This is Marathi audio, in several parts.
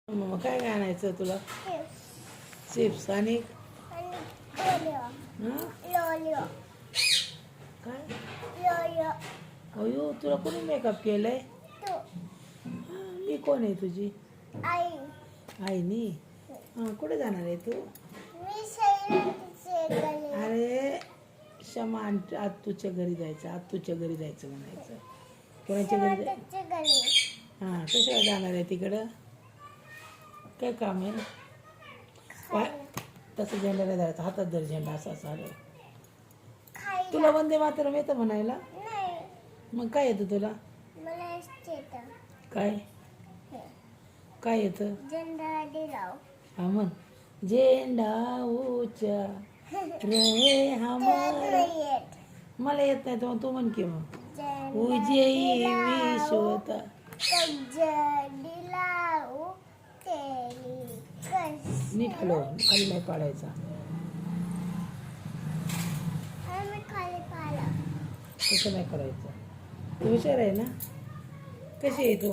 मग काय काय आणायचं तुला? चिप्स आणि काय अयो तुला कोणी मेकअप केलंय? मी कोण आहे तुझी आईनी? हां कुठे जाणार आहे तू? अरे क्षमा आत्तूच्या घरी जायचं, आत्तूच्या घरी जायचं म्हणायचं. कोणाच्या घरी हां कशाला जाणार आहे तिकडं? काय काम आहे? काय तसं झेंडा नाही धरायचा, हातात धर झेंडा असा चालेल. तुला वंदे मातरम येतं म्हणायला? मग काय येतं तुला? काय काय येतं? हा म्हण. झेंडा ऊंचा रहे हमारा. मला येत नाही तर तू म्हण की मग. उजयी विश्वता नीट हलव, खाली नाही पाडायचा. तसं नाही करायचं. तू हुशार आहे ना? कशी आहे तू?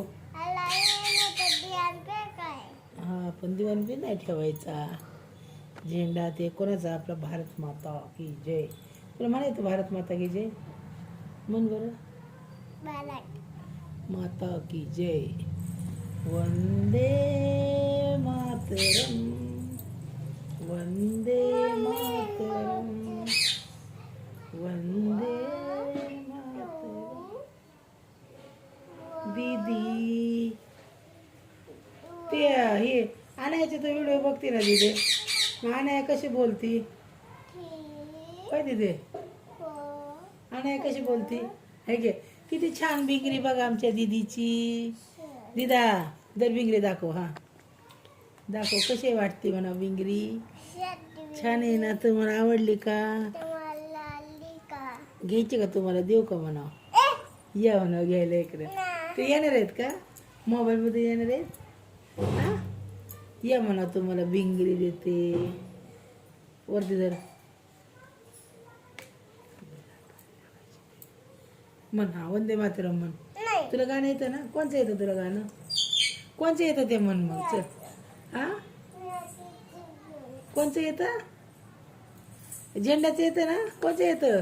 हा पण दिवाण बी नाही ठेवायचा. झेंडा ते कोणाचा? आपला भारत माता की जय. तुला म्हणायचं भारत माता की जय म्हण बरं. माता की जय. वंदे मातरम वंदे मातरम वंदे मातरम. दीदी ते हे आणायचे तो व्हिडिओ बघते ना दिदे. आणाय कशी बोलती? काय दिदे? आणाय कशी बोलती? हे घे किती छान बिंगरी बघा आमच्या दीदीची. दिदा दर बिंगरी दाखव. हा दाखव कशी वाटते म्हणा बिंगरी. छान आहे ना? तुम्हाला आवडली का? घ्यायची का तुम्हाला? देऊ का म्हणा? या म्हणा घ्यायला इकडे. ते येणार आहेत का? मोबाईल मध्ये येणार आहेत? हा या म्हणा तुम्हाला बिंगरी देते. वरती धर म्हण. हा वंदे मातरम म्हण. तुला गाणं येतं ना? कोणचं येतं तुला गाणं? कोणचं येतं ते म्हण मग. चल हा कोणचं येतं? झेंड्याचं येतं ना? कोणचं येतं?